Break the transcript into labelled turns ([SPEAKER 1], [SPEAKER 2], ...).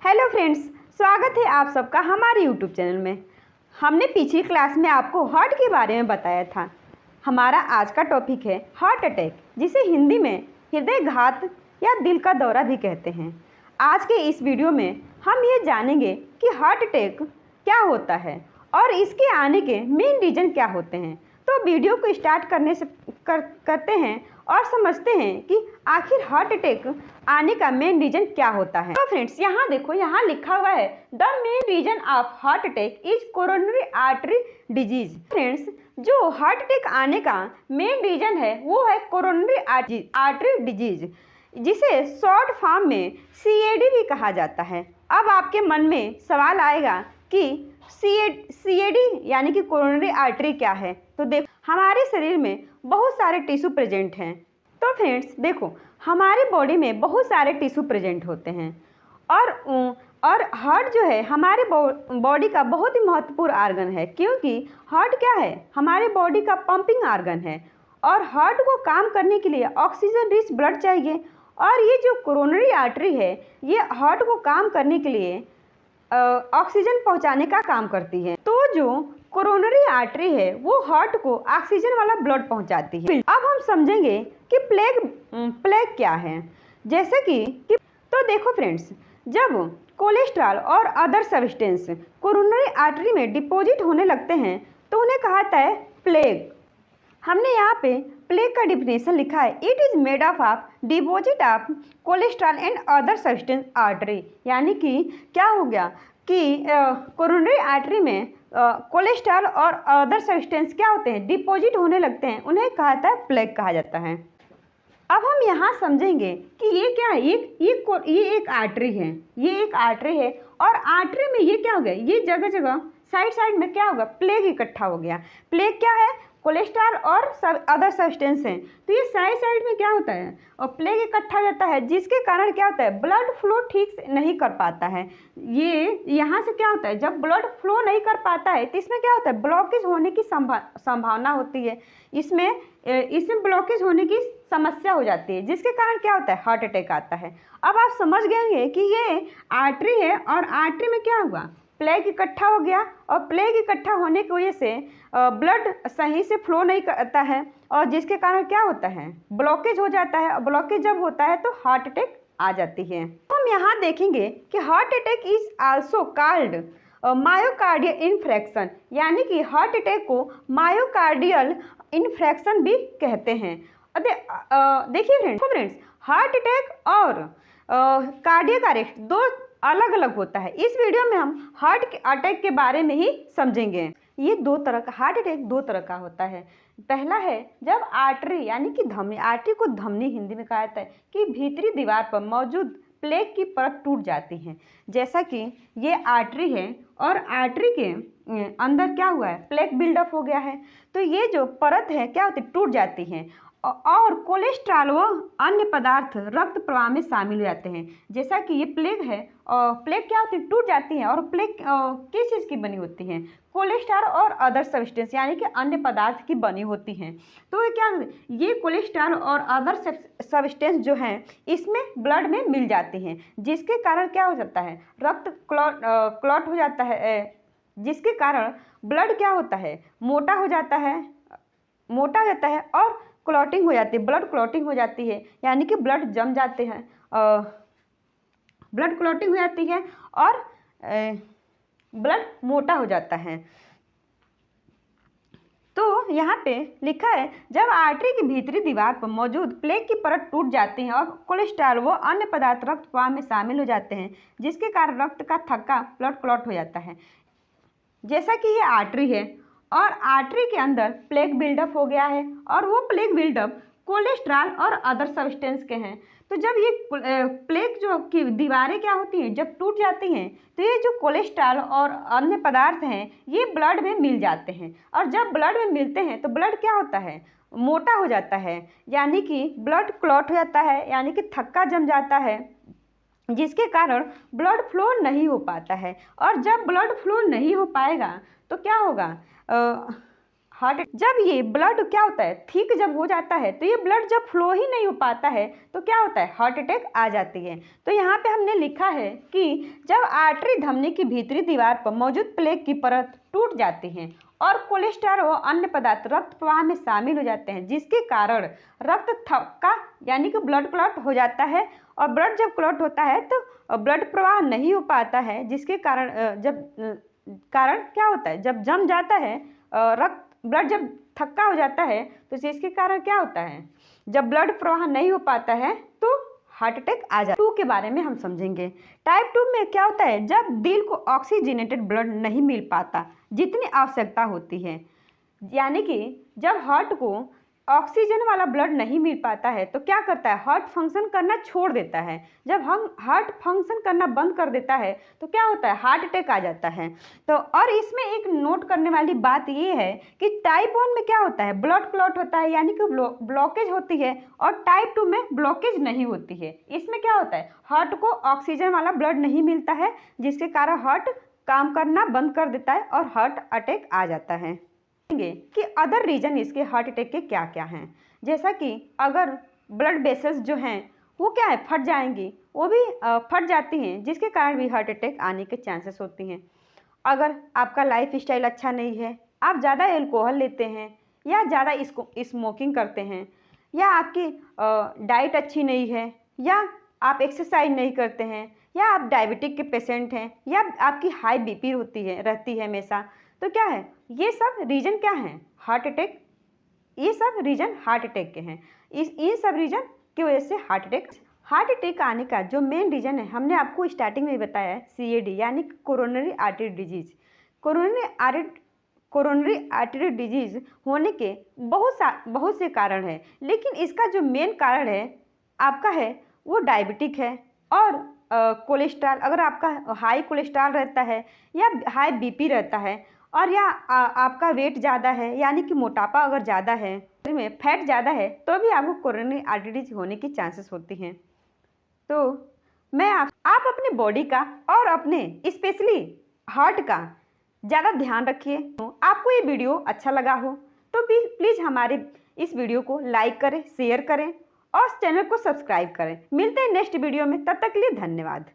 [SPEAKER 1] Hello friends, स्वागत है आप सबका हमारे यूट्यूब चैनल में। हमने पिछली क्लास में आपको हार्ट के बारे में बताया था। हमारा आज का टॉपिक है हार्ट अटैक, जिसे हिंदी में हृदय घात या दिल का दौरा भी कहते हैं। आज के इस वीडियो में हम ये जानेंगे कि हार्ट अटैक क्या होता है और इसके आने के मेन रीज़न क्या होते हैं। तो वीडियो को स्टार्ट करने से करते हैं और समझते हैं कि आखिर हार्ट अटैक आने का मेन रीज़न क्या होता है। तो फ्रेंड्स, यहाँ देखो, यहाँ लिखा हुआ है the main reason of heart attack is coronary artery disease. Friends, जो हार्ट अटैक आने का मेन रीजन है वो है कोरोनरी आर्टरी डिजीज, जिसे शॉर्ट फॉर्म में CAD भी कहा जाता है। अब आपके मन में सवाल आएगा कि CAD यानी कि कोरोनरी आर्टरी क्या है। तो देखो, हमारे शरीर में बहुत सारे टिश्यू प्रेजेंट हैं। तो फ्रेंड्स देखो, हमारे बॉडी में बहुत सारे टिश्यू प्रेजेंट होते हैं और हार्ट जो है हमारे बॉडी का बहुत ही महत्वपूर्ण आर्गन है, क्योंकि हार्ट क्या है, हमारे बॉडी का पंपिंग आर्गन है और हार्ट को काम करने के लिए ऑक्सीजन रिच ब्लड चाहिए। और ये जो कोरोनरी आर्टरी है, ये हार्ट को काम करने के लिए ऑक्सीजन पहुंचाने का काम करती है। तो जो कोरोनरी आर्टरी है वो हार्ट को ऑक्सीजन वाला ब्लड पहुंचाती है। अब हम समझेंगे कि प्लेग क्या है। जैसे कि तो देखो फ्रेंड्स, जब कोलेस्ट्रॉल और अदर सब्सटेंस कोरोनरी आर्टरी में डिपॉजिट होने लगते हैं तो उन्हें कहा जाता है प्लेग। हमने यहाँ पे प्लेग का डिफिनेशन लिखा है, it is made of deposit of cholesterol and other substance artery. यानी कि क्या हो गया कि कोरोनरी आर्टरी में कोलेस्ट्रॉल और अदर सब्सटेंस क्या होते हैं, डिपॉजिट होने लगते हैं, उन्हें कहा जाता है प्लेग कहा जाता है। अब हम यहाँ समझेंगे कि ये क्या है, ये एक आर्टरी है, ये एक आर्टरी है और आर्टरी में ये क्या हो गया, ये जगह जगह साइड में क्या होगा, प्लेग इकट्ठा हो गया। प्लेग क्या है, कोलेस्ट्रॉल और अदर सब्सटेंस हैं, तो ये साइड में क्या होता है और प्लेग इकट्ठा हो जाता है, जिसके कारण क्या होता है, ब्लड फ्लो ठीक से नहीं कर पाता है। ये यहाँ से क्या होता है, जब ब्लड फ्लो नहीं कर पाता है तो इसमें क्या होता है, ब्लॉकेज होने की संभावना होती है। इसमें ब्लॉकेज होने की समस्या हो जाती है, जिसके कारण क्या होता है, हार्ट अटैक आता है। अब आप समझ गए कि ये आर्टरी है और आर्टरी में क्या हुआ, प्लेग इकट्ठा हो गया और प्लेग इकट्ठा होने की वजह से ब्लड सही से फ्लो नहीं करता है और जिसके कारण क्या होता है, ब्लॉकेज हो जाता है। और ब्लॉकेज जब होता है तो हार्ट अटैक आ जाती है। तो हम यहाँ देखेंगे कि heart attack is also called myocardial infarction, यानी कि हार्ट अटैक को मायोकार्डियल इन्फ्रैक्शन भी कहते हैं। देखिए फ्रेंड्स, हार्ट अटैक और कार्डियक अरेस्ट दो अलग अलग होता है। इस वीडियो में हम हार्ट अटैक के बारे में ही समझेंगे। ये दो तरह का हार्ट अटैक दो तरह का होता है। पहला है जब आर्टरी यानी कि धमनी, आर्टरी को धमनी हिंदी में कहा जाता है, कि भीतरी दीवार पर मौजूद प्लेग की परत टूट जाती है। जैसा कि ये आर्टरी है और आर्टरी के अंदर क्या हुआ है, प्लेग बिल्डअप हो गया है, तो ये जो परत है क्या होती है, टूट जाती है और कोलेस्ट्रॉल व अन्य पदार्थ रक्त प्रवाह में शामिल हो जाते हैं। जैसा कि ये प्लेग है और प्लेग क्या होती है, टूट जाती है और प्लेग किस चीज़ की बनी होती है, कोलेस्ट्रॉल और अदर सब्सटेंस यानी कि अन्य पदार्थ की बनी होती हैं। तो ये कोलेस्ट्रॉल और अदर सब्सटेंस जो हैं इसमें ब्लड में मिल जाती हैं, जिसके कारण क्या हो जाता है, रक्त क्लॉट हो जाता है, जिसके कारण ब्लड क्या होता है, मोटा हो जाता है और क्लॉटिंग हो जाती है, ब्लड क्लॉटिंग हो जाती है, यानी कि ब्लड जम जाते हैं, ब्लड क्लॉटिंग हो जाती है और ब्लड मोटा हो जाता है। तो यहाँ पे लिखा है, जब आर्टरी की भीतरी दीवार पर मौजूद प्लेग की परत टूट जाती है और कोलेस्ट्रॉल व अन्य पदार्थ रक्त प्रवाह में शामिल हो जाते हैं, जिसके कारण रक्त का थक्का ब्लड क्लॉट हो जाता है। जैसा कि ये आर्टरी है और आर्टरी के अंदर प्लेग बिल्डअप हो गया है और वो प्लेग बिल्डअप कोलेस्ट्रॉल और अदर सब्सटेंस के हैं। तो जब ये प्लेग जो की दीवारें क्या होती हैं, जब टूट जाती हैं तो ये जो कोलेस्ट्रॉल और अन्य पदार्थ हैं ये ब्लड में मिल जाते हैं और जब ब्लड में मिलते हैं तो ब्लड क्या होता है, मोटा हो जाता है, यानी कि ब्लड क्लॉट हो जाता है, यानी कि थक्का जम जाता है, जिसके कारण ब्लड फ्लो नहीं हो पाता है। और जब ब्लड फ्लो नहीं हो पाएगा तो क्या होगा, हार्ट। जब ये ब्लड क्या होता है, थिक जब हो जाता है तो ये ब्लड जब फ्लो ही नहीं हो पाता है तो क्या होता है, हार्ट अटैक आ जाती है। तो यहाँ पे हमने लिखा है कि जब आर्टरी धमनी की भीतरी दीवार पर मौजूद प्लेक की परत टूट जाती है और कोलेस्ट्रॉल व अन्य पदार्थ रक्त प्रवाह में शामिल हो जाते हैं, जिसके कारण रक्त थक्का यानी कि ब्लड क्लॉट हो जाता है। और ब्लड जब क्लॉट होता है तो ब्लड प्रवाह नहीं हो पाता है, जिसके कारण कारण क्या होता है, जब जम जाता है रक्त, ब्लड जब थक्का हो जाता है तो जिसके कारण क्या होता है, जब ब्लड प्रवाह नहीं हो पाता है तो हार्ट अटैक आ जाता है। 2 के बारे में हम समझेंगे। टाइप 2 में क्या होता है, जब दिल को ऑक्सीजनेटेड ब्लड नहीं मिल पाता जितनी आवश्यकता होती है, यानी कि जब हार्ट को ऑक्सीजन वाला ब्लड नहीं मिल पाता है तो क्या करता है, हार्ट फंक्शन करना छोड़ देता है। जब हम हार्ट फंक्शन करना बंद कर देता है तो क्या होता है, हार्ट अटैक आ जाता है। तो और इसमें एक नोट करने वाली बात ये है कि टाइप 1 में क्या होता है, ब्लड क्लॉट होता है यानी कि ब्लॉकेज होती है, और टाइप 2 में ब्लॉकेज नहीं होती है। इसमें क्या होता है, हार्ट को ऑक्सीजन वाला ब्लड नहीं मिलता है जिसके कारण हार्ट काम करना बंद कर देता है और हार्ट अटैक आ जाता है। कि अदर रीजन इसके हार्ट अटैक के क्या क्या हैं, जैसा कि अगर ब्लड वेसल्स जो हैं वो क्या है, फट जाएंगी, वो भी फट जाती हैं, जिसके कारण भी हार्ट अटैक आने के चांसेस होती हैं। अगर आपका लाइफ स्टाइल अच्छा नहीं है, आप ज़्यादा एल्कोहल लेते हैं या ज़्यादा स्मोकिंग करते हैं, या आपकी डाइट अच्छी नहीं है, या आप एक्सरसाइज नहीं करते हैं, या आप डायबिटिक के पेशेंट हैं, या आपकी हाई बीपी रहती है हमेशा, तो क्या है, ये सब रीजन क्या हैं, हार्ट अटैक, ये सब रीजन हार्ट अटैक के हैं। इन सब रीजन की वजह से हार्ट अटैक आने का जो मेन रीजन है, हमने आपको स्टार्टिंग में बताया है, CAD यानी coronary artery disease. Coronary artery disease होने के बहुत से कारण हैं, लेकिन इसका जो मेन कारण है आपका है वो डायबिटिक है, और कोलेस्ट्रॉल, अगर आपका हाई कोलेस्ट्रॉल रहता है या हाई बीपी रहता है, और या आपका वेट ज़्यादा है यानी कि मोटापा अगर ज़्यादा है, में फैट ज़्यादा है, तो भी आपको कोरोनरी आर्टरी डिजीज होने की चांसेस होती हैं। तो मैं आप अपने बॉडी का और अपने स्पेशली हार्ट का ज़्यादा ध्यान रखिए। तो आपको ये वीडियो अच्छा लगा हो तो प्लीज़ हमारे इस वीडियो को लाइक करें, शेयर करें और चैनल को सब्सक्राइब करें। मिलते हैं नेक्स्ट वीडियो में, तब तक के लिए धन्यवाद।